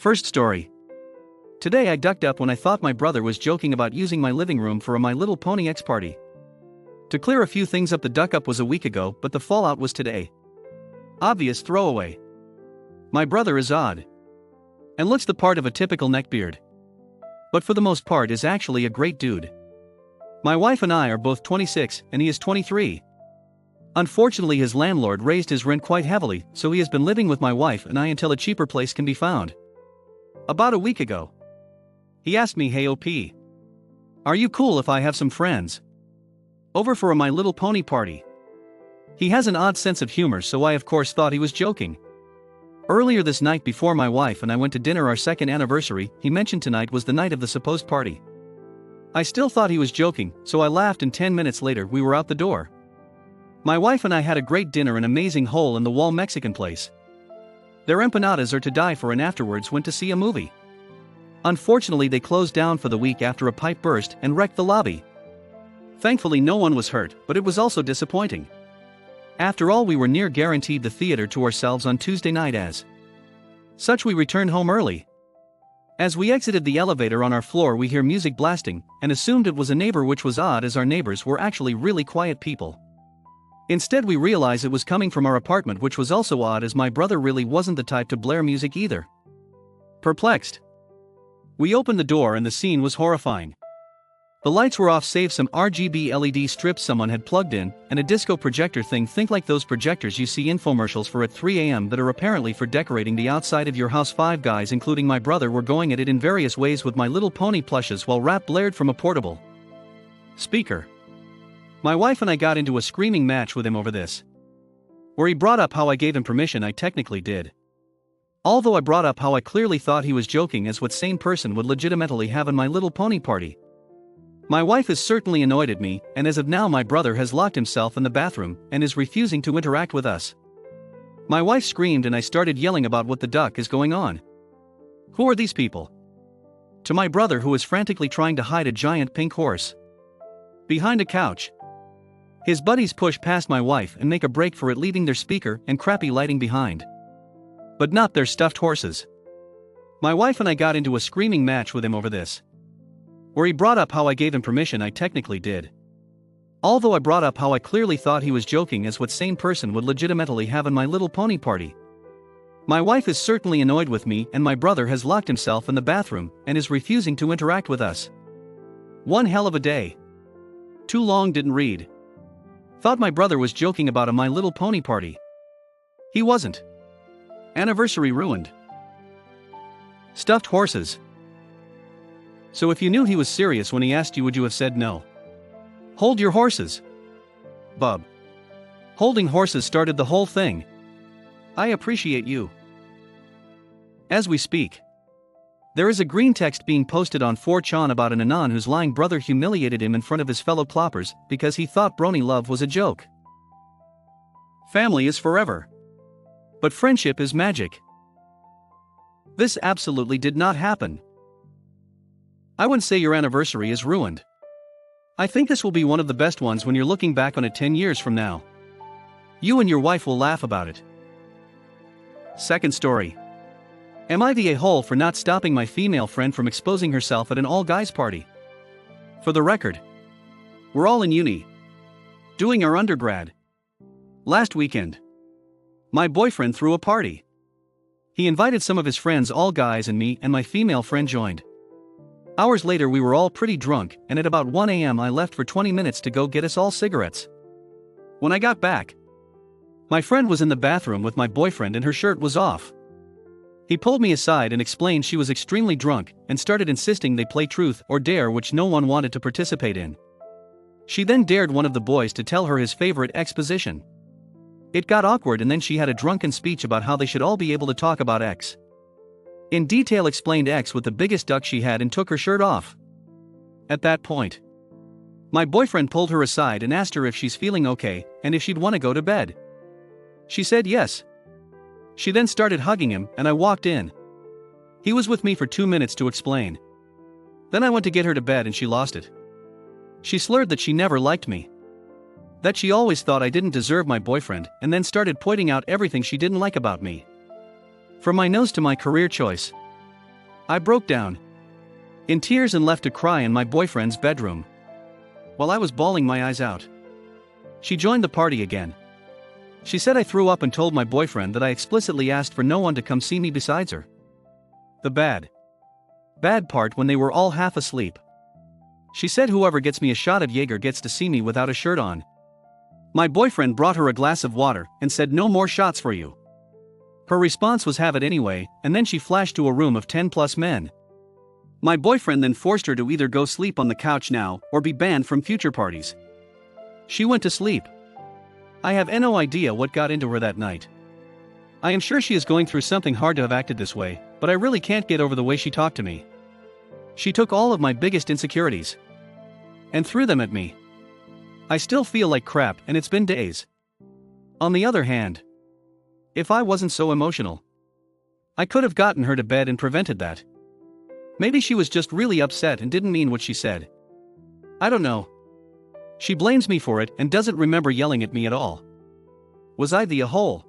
First story. Today I ducked up when I thought my brother was joking about using my living room for a My Little Pony X party. To clear a few things up, the duck up was a week ago, but the fallout was today. Obvious throwaway. My brother is odd. And looks the part of a typical neckbeard. But for the most part is actually a great dude. My wife and I are both 26 and he is 23. Unfortunately his landlord raised his rent quite heavily, so he has been living with my wife and I until a cheaper place can be found. About a week ago, he asked me, "Hey OP, are you cool if I have some friends over for a My Little Pony party?" He has an odd sense of humor, so I of course thought he was joking. Earlier this night, before my wife and I went to dinner our second anniversary, he mentioned tonight was the night of the supposed party. I still thought he was joking, so I laughed and 10 minutes later we were out the door. My wife and I had a great dinner, an amazing hole-in-the-wall Mexican place. Their empanadas are to die for, and afterwards went to see a movie. Unfortunately they closed down for the week after a pipe burst and wrecked the lobby. Thankfully no one was hurt, but it was also disappointing. After all, we were near guaranteed the theater to ourselves on Tuesday night. As such, we returned home early. As we exited the elevator on our floor, we hear music blasting and assumed it was a neighbor, which was odd as our neighbors were actually really quiet people. Instead we realized it was coming from our apartment, which was also odd as my brother really wasn't the type to blare music either. Perplexed, we opened the door and the scene was horrifying. The lights were off save some RGB LED strips someone had plugged in, and a disco projector thing. Think like those projectors you see infomercials for at 3 a.m. that are apparently for decorating the outside of your house. 5 guys including my brother were going at it in various ways with My Little Pony plushes while rap blared from a portable speaker. My wife and I got into a screaming match with him over this, where he brought up how I gave him permission. I technically did. Although I brought up how I clearly thought he was joking, as what sane person would legitimately have a My Little Pony party. My wife is certainly annoyed at me, and as of now my brother has locked himself in the bathroom and is refusing to interact with us. My wife screamed and I started yelling about what the duck is going on. Who are these people? To my brother, who is frantically trying to hide a giant pink horse behind a couch. His buddies push past my wife and make a break for it, leaving their speaker and crappy lighting behind. But not their stuffed horses. My wife and I got into a screaming match with him over this, where he brought up how I gave him permission. I technically did. Although I brought up how I clearly thought he was joking, as what sane person would legitimately have a My Little Pony party. My wife is certainly annoyed with me, and my brother has locked himself in the bathroom and is refusing to interact with us. One hell of a day. Too long, didn't read. Thought my brother was joking about a My Little Pony party. He wasn't. Anniversary ruined. Stuffed horses. So if you knew he was serious when he asked you, would you have said no? Hold your horses, bub. Holding horses started the whole thing. I appreciate you. As we speak, there is a green text being posted on 4chan about an anon whose lying brother humiliated him in front of his fellow ploppers because he thought brony love was a joke. Family is forever, but friendship is magic. This absolutely did not happen. I wouldn't say your anniversary is ruined. I think this will be one of the best ones when you're looking back on it 10 years from now. You and your wife will laugh about it. Second story. Am I the a-hole for not stopping my female friend from exposing herself at an all-guys party? For the record, we're all in uni, doing our undergrad. Last weekend, my boyfriend threw a party. He invited some of his friends, all guys, and me and my female friend joined. Hours later we were all pretty drunk, and at about 1 a.m. I left for 20 minutes to go get us all cigarettes. When I got back, my friend was in the bathroom with my boyfriend and her shirt was off. He pulled me aside and explained she was extremely drunk and started insisting they play truth or dare, which no one wanted to participate in. She then dared one of the boys to tell her his favorite exposition. It got awkward, and then she had a drunken speech about how they should all be able to talk about X. In detail explained X with the biggest duck she had and took her shirt off. At that point, my boyfriend pulled her aside and asked her if she's feeling okay and if she'd want to go to bed. She said yes. She then started hugging him and I walked in. He was with me for 2 minutes to explain. Then I went to get her to bed and she lost it. She slurred that she never liked me, that she always thought I didn't deserve my boyfriend, and then started pointing out everything she didn't like about me. From my nose to my career choice, I broke down in tears and left to cry in my boyfriend's bedroom. While I was bawling my eyes out, she joined the party again. She said I threw up and told my boyfriend that I explicitly asked for no one to come see me besides her. The bad part when they were all half asleep. She said whoever gets me a shot of Jaeger gets to see me without a shirt on. My boyfriend brought her a glass of water and said no more shots for you. Her response was have it anyway, and then she flashed to a room of 10 plus men. My boyfriend then forced her to either go sleep on the couch now or be banned from future parties. She went to sleep. I have no idea what got into her that night. I am sure she is going through something hard to have acted this way, but I really can't get over the way she talked to me. She took all of my biggest insecurities and threw them at me. I still feel like crap and it's been days. On the other hand, if I wasn't so emotional, I could have gotten her to bed and prevented that. Maybe she was just really upset and didn't mean what she said. I don't know. She blames me for it and doesn't remember yelling at me at all. Was I the a-hole?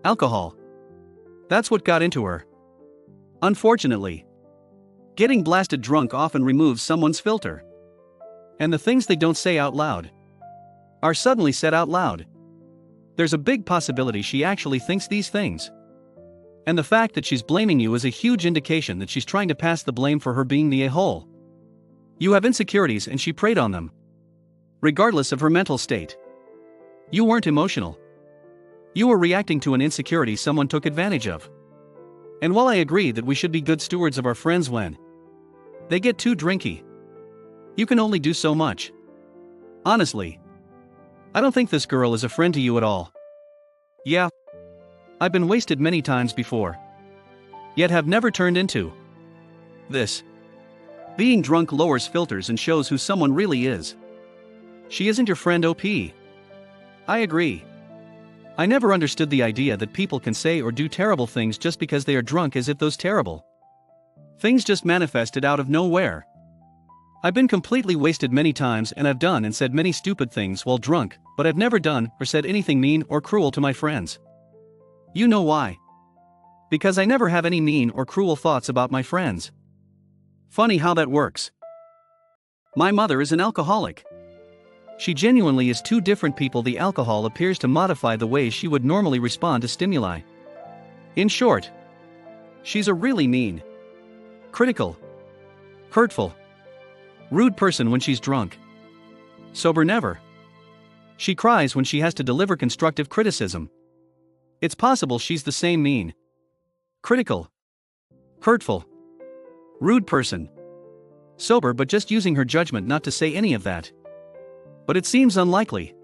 Alcohol. That's what got into her. Unfortunately, getting blasted drunk often removes someone's filter. And the things they don't say out loud are suddenly said out loud. There's a big possibility she actually thinks these things. And the fact that she's blaming you is a huge indication that she's trying to pass the blame for her being the a-hole. You have insecurities and she preyed on them. Regardless of her mental state. You weren't emotional. You were reacting to an insecurity someone took advantage of. And while I agree that we should be good stewards of our friends when they get too drinky, you can only do so much. Honestly, I don't think this girl is a friend to you at all. Yeah, I've been wasted many times before, yet have never turned into this. Being drunk lowers filters and shows who someone really is. She isn't your friend OP. I agree. I never understood the idea that people can say or do terrible things just because they are drunk, as if those terrible things just manifested out of nowhere. I've been completely wasted many times and I've done and said many stupid things while drunk, but I've never done or said anything mean or cruel to my friends. You know why? Because I never have any mean or cruel thoughts about my friends. Funny how that works. My mother is an alcoholic. She genuinely is two different people. The alcohol appears to modify the way she would normally respond to stimuli. In short, she's a really mean, critical, hurtful, rude person when she's drunk. Sober, never. She cries when she has to deliver constructive criticism. It's possible she's the same mean, critical, hurtful, rude person. Sober, but just using her judgment not to say any of that. But it seems unlikely.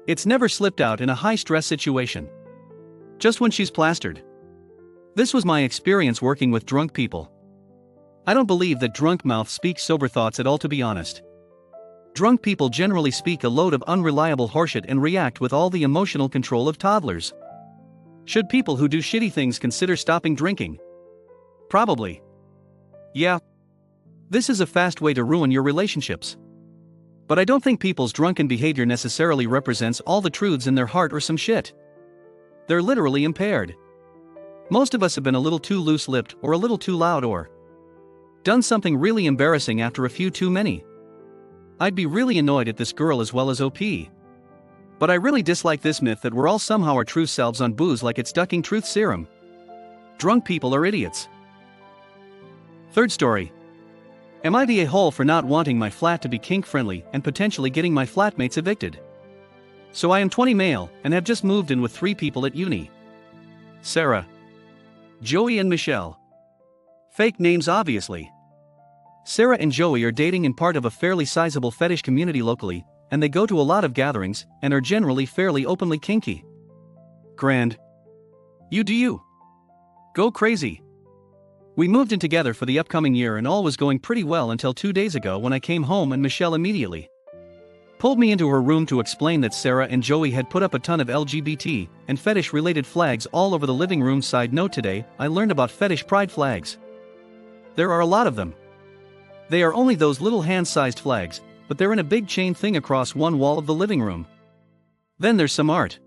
It's never slipped out in a high-stress situation. Just when she's plastered. This was my experience working with drunk people. I don't believe that drunk mouth speaks sober thoughts at all, to be honest. Drunk people generally speak a load of unreliable horseshit and react with all the emotional control of toddlers. Should people who do shitty things consider stopping drinking? Probably. Yeah. This is a fast way to ruin your relationships. But I don't think people's drunken behavior necessarily represents all the truths in their heart or some shit. They're literally impaired. Most of us have been a little too loose-lipped or a little too loud or done something really embarrassing after a few too many. I'd be really annoyed at this girl as well as OP. But I really dislike this myth that we're all somehow our true selves on booze, like it's ducking truth serum. Drunk people are idiots. Third story. Am I the a-hole for not wanting my flat to be kink-friendly and potentially getting my flatmates evicted? So I am 20 male and have just moved in with 3 people at uni. Sarah, Joey and Michelle. Fake names obviously. Sarah and Joey are dating in part of a fairly sizable fetish community locally, and they go to a lot of gatherings and are generally fairly openly kinky. Grand. You do you. Go crazy. We moved in together for the upcoming year and all was going pretty well until 2 days ago when I came home and Michelle immediately pulled me into her room to explain that Sarah and Joey had put up a ton of LGBT and fetish-related flags all over the living room. Side note: today, I learned about fetish pride flags. There are a lot of them. They are only those little hand-sized flags, but they're in a big chain thing across one wall of the living room. Then there's some art.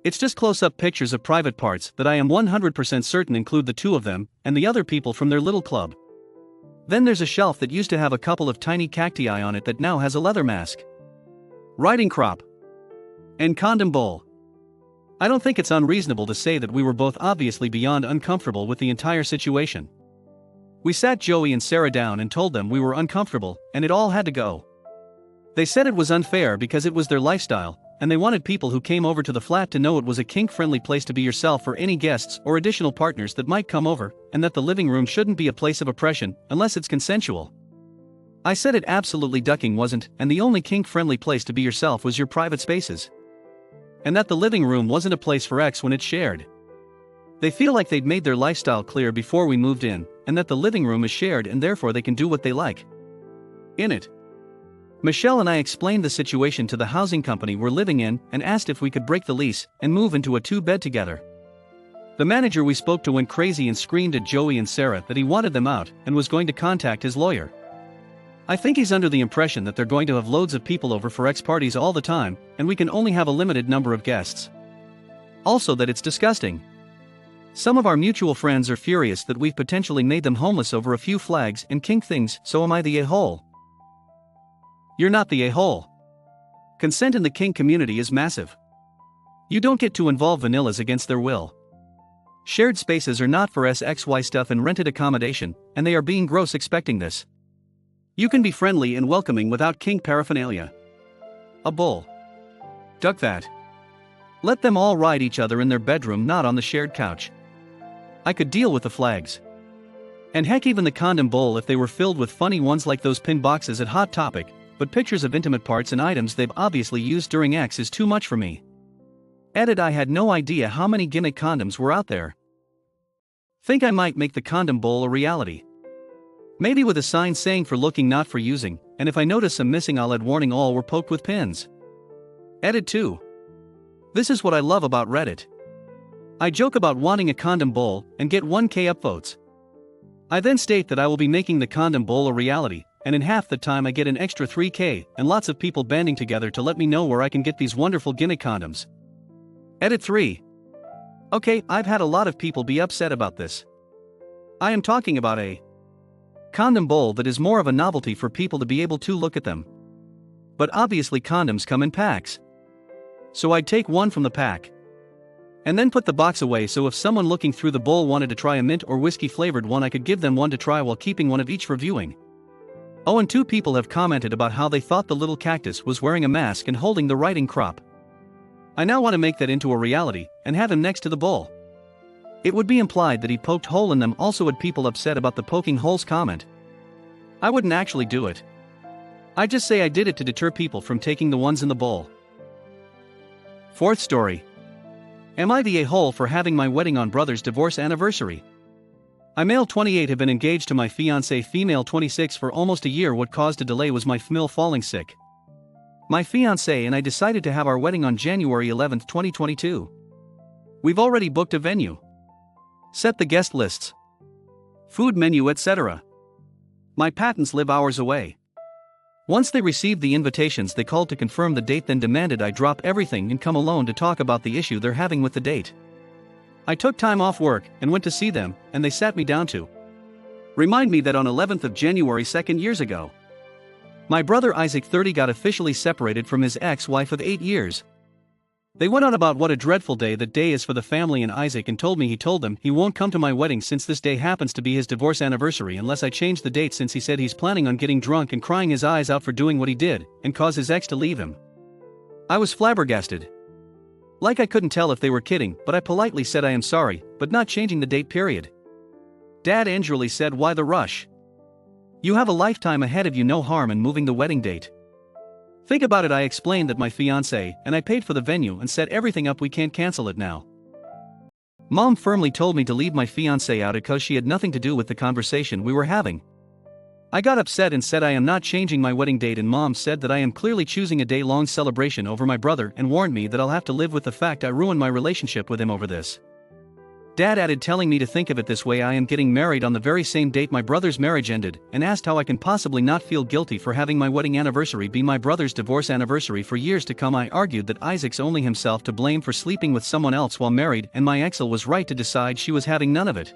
It's just close-up pictures of private parts that I am 100% certain include the two of them and the other people from their little club. Then there's a shelf that used to have a couple of tiny cacti on it that now has a leather mask, riding crop, and condom bowl. I don't think it's unreasonable to say that we were both obviously beyond uncomfortable with the entire situation. We sat Joey and Sarah down and told them we were uncomfortable and it all had to go. They said it was unfair because it was their lifestyle, and they wanted people who came over to the flat to know it was a kink-friendly place to be yourself for any guests or additional partners that might come over, and that the living room shouldn't be a place of oppression unless it's consensual. I said it absolutely ducking wasn't, and the only kink-friendly place to be yourself was your private spaces. And that the living room wasn't a place for X when it's shared. They feel like they'd made their lifestyle clear before we moved in, and that the living room is shared and therefore they can do what they like in it. Michelle and I explained the situation to the housing company we're living in and asked if we could break the lease and move into a two-bed together. The manager we spoke to went crazy and screamed at Joey and Sarah that he wanted them out and was going to contact his lawyer. I think he's under the impression that they're going to have loads of people over for X parties all the time, and we can only have a limited number of guests. Also that it's disgusting. Some of our mutual friends are furious that we've potentially made them homeless over a few flags and kink things, so am I the a-hole? You're not the a-hole. Consent in the kink community is massive. You don't get to involve vanillas against their will. Shared spaces are not for SXY stuff and rented accommodation, and they are being gross expecting this. You can be friendly and welcoming without kink paraphernalia. A bull. Duck that. Let them all ride each other in their bedroom, not on the shared couch. I could deal with the flags. And heck, even the condom bowl if they were filled with funny ones like those pin boxes at Hot Topic, but pictures of intimate parts and items they've obviously used during X is too much for me. Edit: I had no idea how many gimmick condoms were out there. Think I might make the condom bowl a reality. Maybe with a sign saying for looking not for using, and if I notice some missing I'll add warning all were poked with pins. Edit 2. This is what I love about Reddit. I joke about wanting a condom bowl and get 1K upvotes. I then state that I will be making the condom bowl a reality, and in half the time I get an extra 3K and lots of people banding together to let me know where I can get these wonderful gimmick condoms. Edit 3. Okay, I've had a lot of people be upset about this. I am talking about a condom bowl that is more of a novelty for people to be able to look at them. But obviously condoms come in packs. So I'd take one from the pack and then put the box away, so if someone looking through the bowl wanted to try a mint or whiskey flavored one I could give them one to try while keeping one of each for viewing. Oh, and 2 people have commented about how they thought the little cactus was wearing a mask and holding the riding crop. I now want to make that into a reality and have him next to the bowl. It would be implied that he poked hole in them. Also had people upset about the poking holes comment. I wouldn't actually do it. I'd just say I did it to deter people from taking the ones in the bowl. Fourth story. Am I the a-hole for having my wedding on brother's divorce anniversary? I, male 28, have been engaged to my fiancée, female 26, for almost a year. What caused a delay was my FMIL falling sick. My fiancée and I decided to have our wedding on January 11, 2022. We've already booked a venue, set the guest lists, food menu, etc. My patents live hours away. Once they received the invitations, they called to confirm the date, then demanded I drop everything and come alone to talk about the issue they're having with the date. I took time off work and went to see them, and they sat me down to remind me that on 11th of January 2 years ago, my brother Isaac, 30, got officially separated from his ex-wife of 8 years. They went on about what a dreadful day that day is for the family and Isaac, and told me he told them he won't come to my wedding since this day happens to be his divorce anniversary unless I change the date, since he said he's planning on getting drunk and crying his eyes out for doing what he did and cause his ex to leave him. I was flabbergasted. Like I couldn't tell if they were kidding, but I politely said I am sorry, but not changing the date, period. Dad angrily said, why the rush? You have a lifetime ahead of you, no harm in moving the wedding date. Think about it. I explained that my fiancé and I paid for the venue and set everything up, we can't cancel it now. Mom firmly told me to leave my fiancé out because she had nothing to do with the conversation we were having. I got upset and said I am not changing my wedding date, and Mom said that I am clearly choosing a day-long celebration over my brother and warned me that I'll have to live with the fact I ruined my relationship with him over this. Dad added, telling me to think of it this way: I am getting married on the very same date my brother's marriage ended, and asked how I can possibly not feel guilty for having my wedding anniversary be my brother's divorce anniversary for years to come. I argued that Isaac's only himself to blame for sleeping with someone else while married, and my ex was right to decide she was having none of it.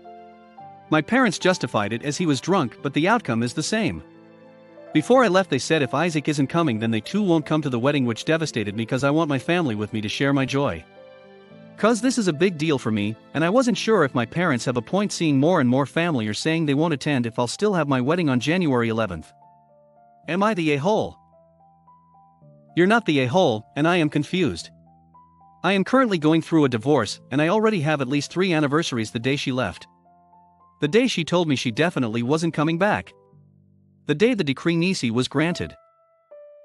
My parents justified it as he was drunk, but the outcome is the same. Before I left they said if Isaac isn't coming then they too won't come to the wedding, which devastated me because I want my family with me to share my joy. Cause this is a big deal for me, and I wasn't sure if my parents have a point seeing more and more family or saying they won't attend if I'll still have my wedding on January 11th. Am I the a-hole? You're not the a-hole, and I am confused. I am currently going through a divorce, and I already have at least 3 anniversaries: the day she left, the day she told me she definitely wasn't coming back, the day the decree nisi was granted,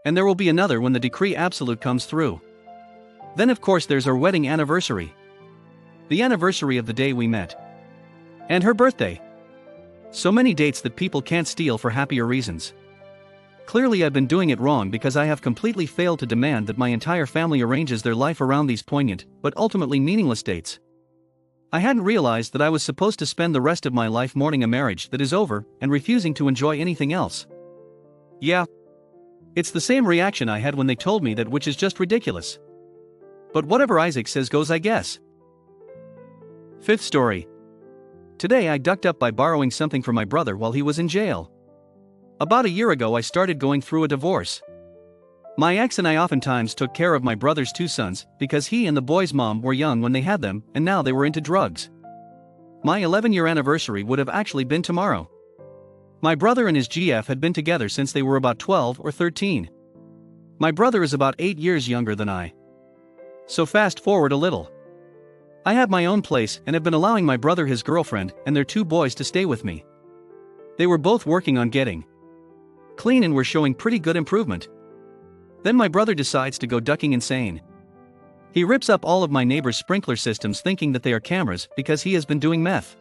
and there will be another when the decree absolute comes through. Then of course there's our wedding anniversary. The anniversary of the day we met. And her birthday. So many dates that people can't steal for happier reasons. Clearly I've been doing it wrong because I have completely failed to demand that my entire family arranges their life around these poignant, but ultimately meaningless dates. I hadn't realized that I was supposed to spend the rest of my life mourning a marriage that is over and refusing to enjoy anything else. Yeah. It's the same reaction I had when they told me that, which is just ridiculous. But whatever Isaac says goes, I guess. 5th story. Today I ducked up by borrowing something from my brother while he was in jail. About a year ago I started going through a divorce. My ex and I oftentimes took care of my brother's 2 sons because he and the boy's mom were young when they had them, and now they were into drugs. My 11-year anniversary would have actually been tomorrow. My brother and his GF had been together since they were about 12 or 13. My brother is about 8 years younger than I. So fast forward a little. I have my own place and have been allowing my brother, his girlfriend, and their 2 boys to stay with me. They were both working on getting clean and were showing pretty good improvement. Then my brother decides to go ducking insane. He rips up all of my neighbor's sprinkler systems thinking that they are cameras because he has been doing meth.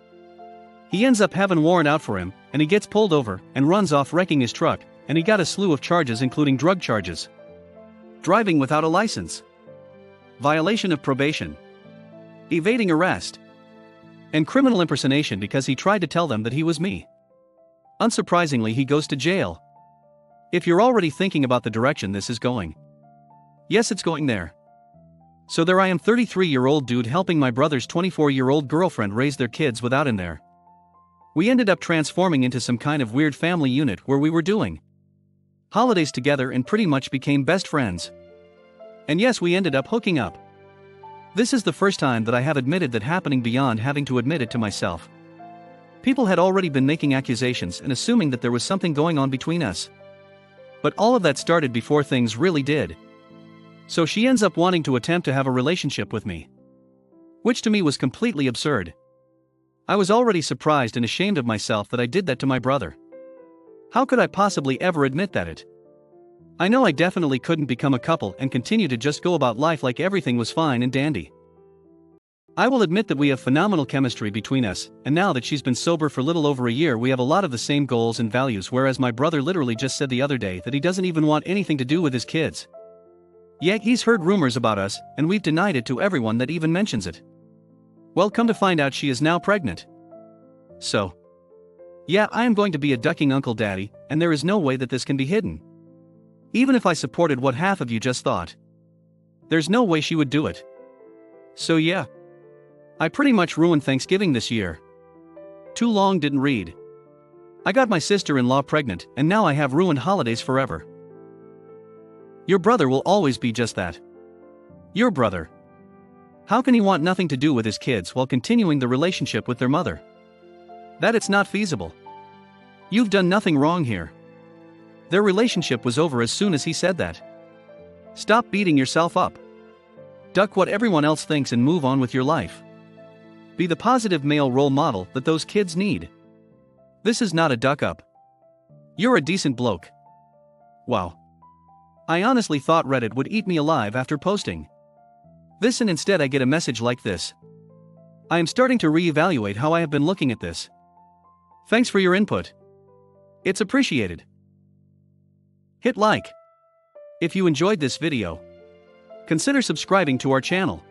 He ends up having a warrant out for him, and he gets pulled over and runs off wrecking his truck, and he got a slew of charges including drug charges, driving without a license, violation of probation, evading arrest, and criminal impersonation because he tried to tell them that he was me. Unsurprisingly, he goes to jail. If you're already thinking about the direction this is going, yes, it's going there. So there I am, 33-year-old dude helping my brother's 24-year-old girlfriend raise their kids without in there. We ended up transforming into some kind of weird family unit where we were doing holidays together and pretty much became best friends. And yes, we ended up hooking up. This is the first time that I have admitted that happening beyond having to admit it to myself. People had already been making accusations and assuming that there was something going on between us. But all of that started before things really did. So she ends up wanting to attempt to have a relationship with me, which to me was completely absurd. I was already surprised and ashamed of myself that I did that to my brother. How could I possibly ever admit that? I know I definitely couldn't become a couple and continue to just go about life like everything was fine and dandy. I will admit that we have phenomenal chemistry between us, and now that she's been sober for little over a year, we have a lot of the same goals and values, whereas my brother literally just said the other day that he doesn't even want anything to do with his kids. Yet he's heard rumors about us, and we've denied it to everyone that even mentions it. Well, come to find out, she is now pregnant. So, yeah, I am going to be a ducking Uncle Daddy, and there is no way that this can be hidden. Even if I supported what half of you just thought, there's no way she would do it. So yeah, I pretty much ruined Thanksgiving this year. Too long didn't read. I got my sister-in-law pregnant, and now I have ruined holidays forever. Your brother will always be just that. Your brother. How can he want nothing to do with his kids while continuing the relationship with their mother? That it's not feasible. You've done nothing wrong here. Their relationship was over as soon as he said that. Stop beating yourself up. Duck what everyone else thinks and move on with your life. Be the positive male role model that those kids need. This is not a duck up. You're a decent bloke. Wow. I honestly thought Reddit would eat me alive after posting this, and instead I get a message like this. I am starting to reevaluate how I have been looking at this. Thanks for your input. It's appreciated. Hit like if you enjoyed this video. Consider subscribing to our channel.